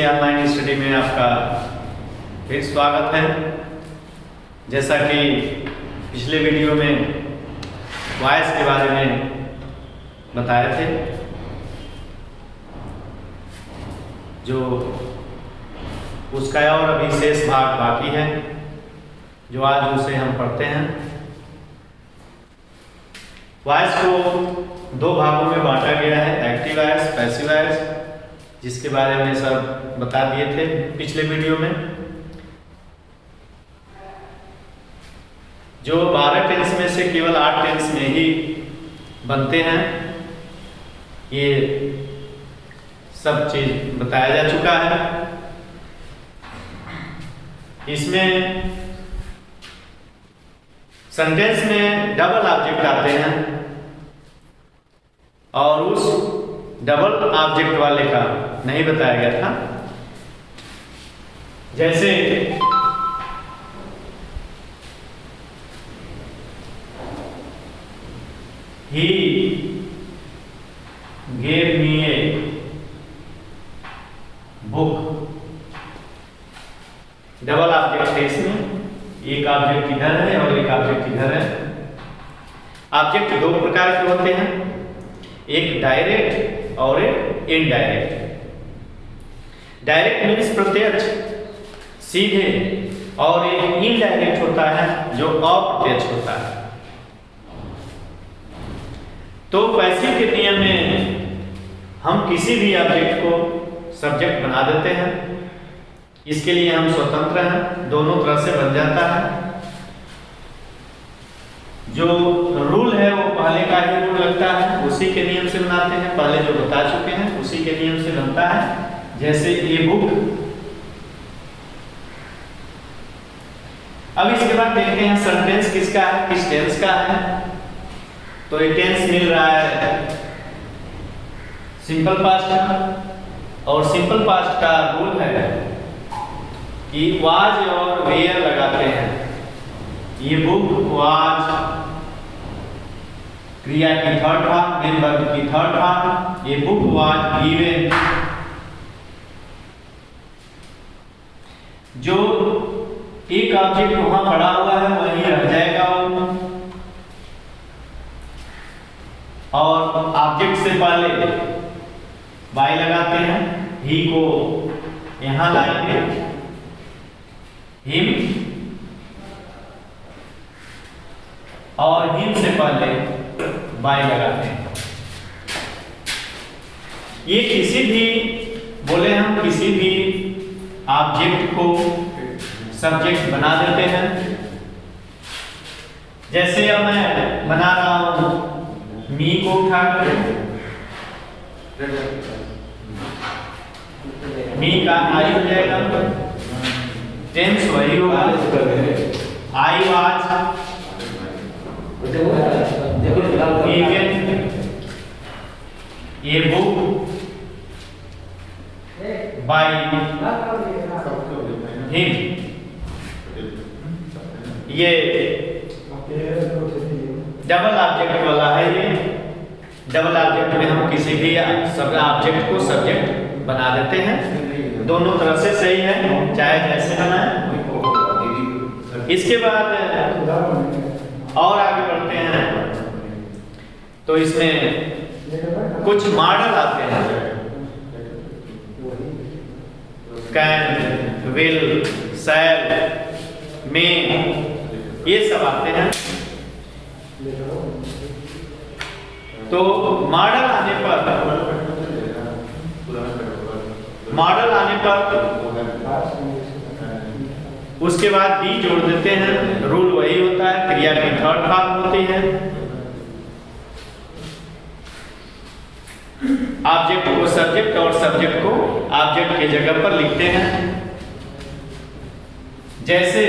Online study में आपका फिर स्वागत है। जैसा कि पिछले वीडियो में वॉइस के बारे में बताए थे, जो उसका और अभी शेष भाग बाकी है, जो आज उसे हम पढ़ते हैं। वॉइस को दो भागों में बांटा गया है, एक्टिव वॉइस, पैसिव वॉइस, जिसके बारे में सब बता दिए थे पिछले वीडियो में। जो 12 टेंस में से केवल 8 टेंस में ही बनते हैं, ये सब चीज बताया जा चुका है। इसमें सेंटेंस में डबल ऑब्जेक्ट आते हैं और उस डबल ऑब्जेक्ट वाले का नहीं बताया गया था। जैसे he gave me a book, double object है इसमें, एक ऑब्जेक्ट इधर है और एक ऑब्जेक्ट इधर है। ऑब्जेक्ट दो प्रकार के होते हैं, एक डायरेक्ट और एक इनडायरेक्ट। डायरेक्ट मीन्स प्रत्यक्ष, सीधे, और एक इनडायरेक्ट होता है जो अप्रत्यक्ष होता है। तो पैसिव के नियम में हम किसी भी ऑब्जेक्ट को सब्जेक्ट बना देते हैं। इसके लिए हम स्वतंत्र हैं, दोनों तरह से बन जाता है। जो रूल है वो पहले का ही रूल लगता है, उसी के नियम से बनाते हैं। पहले जो बता चुके हैं उसी के नियम से बनता है। जैसे ये बुक। अब इसके बाद देखते हैं सेंटेंस किसका है, किस टेंस का है। तो ये टेंस मिल रहा है सिंपल पास्ट का, और सिंपल पास्ट का रूल है कि वाज और वेयर लगाते हैं। ये बुक वाज क्रिया की थर्ड फॉर्म, मेन वर्ब की थर्ड फॉर्म। ये बुक वाज गिवन। जो एक ऑब्जेक्ट वहां पड़ा हुआ है वहीं रह जाएगा और ऑब्जेक्ट से पहले बाय लगाते हैं। ही को यहां लाएंगे, हिम, और हिम से पहले बाय लगाते हैं। ये किसी भी बोले हम किसी भी ऑब्जेक्ट को सब्जेक्ट बना देते हैं। जैसे अब मैं बना रहा हूं मी को उठाकर, मी का आई हो जाएगा, टेंस वही होगा, आई वाज, ये बुक, बाय हिम। ये डबल ऑब्जेक्ट वाला है। ये डबल ऑब्जेक्ट में हम किसी भी सब ऑब्जेक्ट को सब्जेक्ट बना देते हैं। दोनों तरफ से सही है, चाहे जैसे बनाए। इसके बाद और आगे बढ़ते हैं तो इसमें कुछ मॉडल आते हैं, कैन, विल, शैल, मे, ये सब आते हैं। तो मॉडल आने पर उसके बाद बी जोड़ देते हैं। रूल वही होता है, क्रिया की थर्ड फॉर्म होती है। ऑब्जेक्ट को सब्जेक्ट और सब्जेक्ट को ऑब्जेक्ट की जगह पर लिखते हैं। जैसे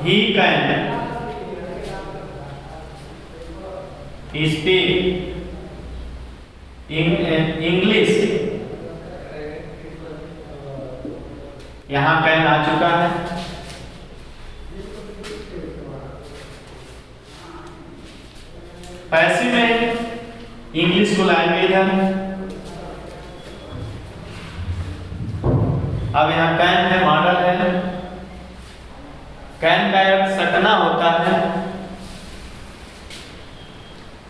he can speak English, यहाँ कैन आ चुका है। पैसिव में इंग्लिश इसको लाएंगे इधर। अब यहाँ कैन है, मॉडल है। कैन का अर्थ सटना होता है,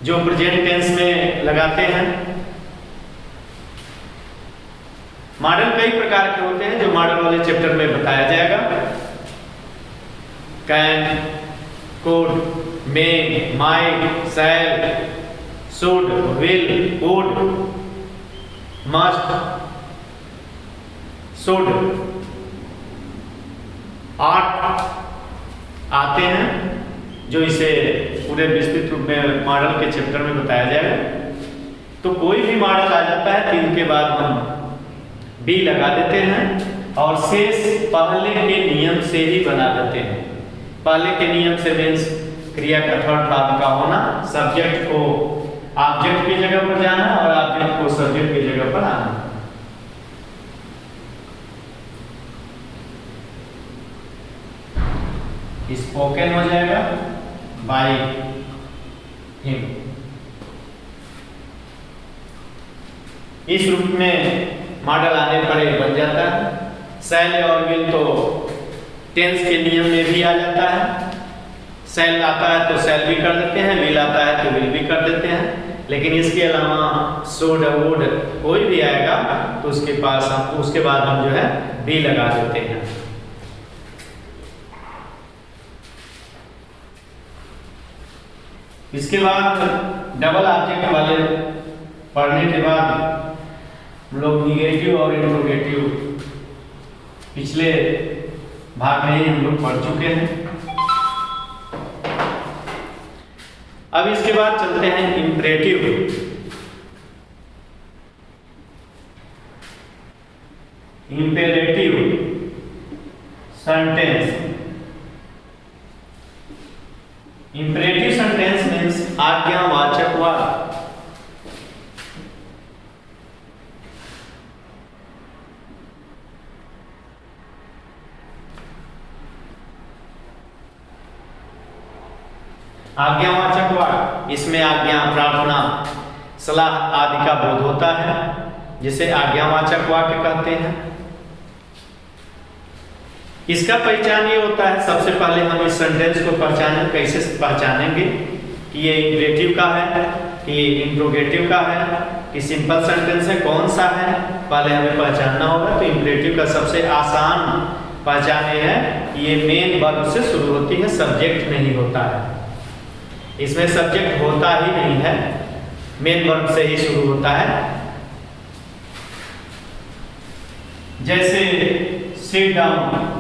जो प्रेजेंट टेंस में लगाते हैं। मॉडल कई प्रकार के होते हैं, जो मॉडल वाले चैप्टर में बताया जाएगा। Can, could, may, might, shall, should, will, would, must, should, ought आते हैं, जो इसे पूरे विस्तृत रूप में मॉडल के चैप्टर में बताया जाएगा। तो कोई भी मॉडल आ जाता है तो इनके बाद हम बी लगा देते हैं और शेष पहले के नियम से ही बना देते हैं। पहले के नियम से मीन्स क्रिया का थर्ड फॉर्म का होना, सब्जेक्ट को ऑब्जेक्ट की जगह पर जाना और ऑब्जेक्ट को सब्जेक्ट की जगह पर आना। स्पोकन हो जाएगा बाय हिम। इस रूप में मॉडल आने पर एक बन जाता है। शैल और विल तो टेंस के नियम में भी आ जाता है। शैल आता है तो शैल भी कर देते हैं, विल आता है तो विल भी कर देते हैं। लेकिन इसके अलावा शुड, वुड कोई भी आएगा तो उसके बाद हम जो है बी लगा देते हैं। इसके बाद डबल ऑब्जेक्ट वाले पढ़ने के बाद हम लोग निगेटिव और इंट्रोगेटिव पिछले भाग में ही हम लोग पढ़ चुके हैं। अब इसके बाद चलते हैं imperative. Imperative sentence. Imperative sentence means आज्ञावाचक वाक्य। आज्ञावाचक वाक्य, इसमें आज्ञा, प्रार्थना, सलाह आदि का बोध होता है, जिसे आज्ञावाचक वाक्य कहते हैं। इसका पहचान ये होता है, सबसे पहले हम इस सेंटेंस को कैसे पहचानेंगे कि ये इंपरेटिव का है, कि ये इंट्रोगेटिव का है, कि सिंपल सेंटेंस है, कौन सा है, पहले हमें पहचानना होगा। तो इंपरेटिव का सबसे आसान पहचान ये है कि ये मेन वर्ब से शुरू होती है, सब्जेक्ट नहीं होता है। इसमें सब्जेक्ट होता ही नहीं है, मेन वर्ब से ही शुरू होता है। जैसे सिट डाउन,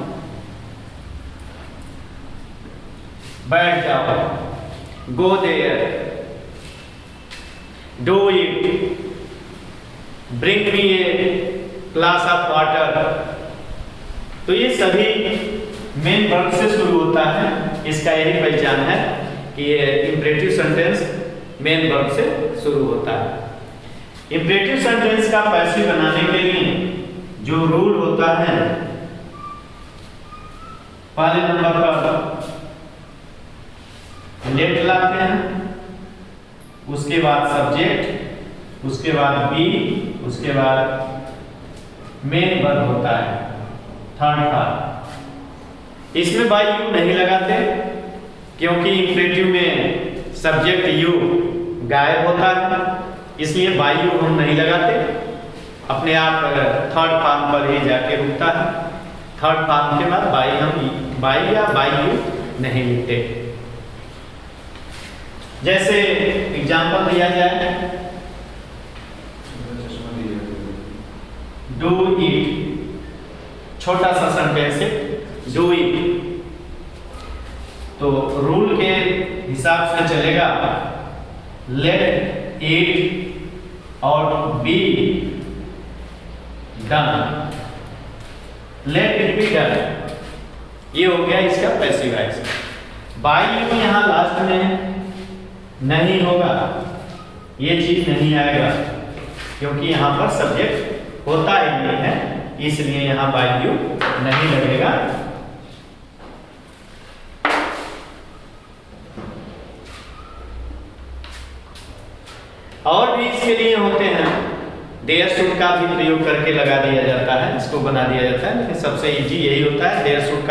बैठ जाओ, go there, do it, bring me a glass of water. तो ये सभी मेन वर्ब से शुरू होता है। इसका यही पहचान है कि ये इंपरेटिव सेंटेंस मेन वर्ब से शुरू होता है। इंपरेटिव सेंटेंस का पैसिव बनाने के लिए जो रूल होता है, पहले नंबर पर लेट लाते हैं, उसके बाद सब्जेक्ट, उसके बाद बी, उसके बाद मेन वर्ब होता है थर्ड फॉर्म। इसमें बाय यू नहीं लगाते क्योंकि इंपरेटिव में सब्जेक्ट यू गायब होता है, इसलिए बाय यू हम नहीं लगाते। अपने आप थर्ड फॉर्म पर ही जाके रुकता है। थर्ड फॉर्म के बाद बाय या बाय यू नहीं लिखते। जैसे एग्जांपल दिया जाए, डू इट, छोटा सा सेंटेंस है, डू इट। तो रूल के हिसाब से चलेगा, लेट इट और be done, let it be done. ये हो गया इसका पैसिव वॉइस। बाय यू यहाँ लास्ट में नहीं होगा, ये चीज नहीं आएगा क्योंकि यहाँ पर सब्जेक्ट होता ही नहीं है, इसलिए यहाँ बाय यू नहीं लगेगा। और भी इसके लिए होते हैं, देयर शुड का भी प्रयोग करके लगा दिया जाता है, इसको बना दिया जाता है, लेकिन सबसे इजी यही होता है देयर शुड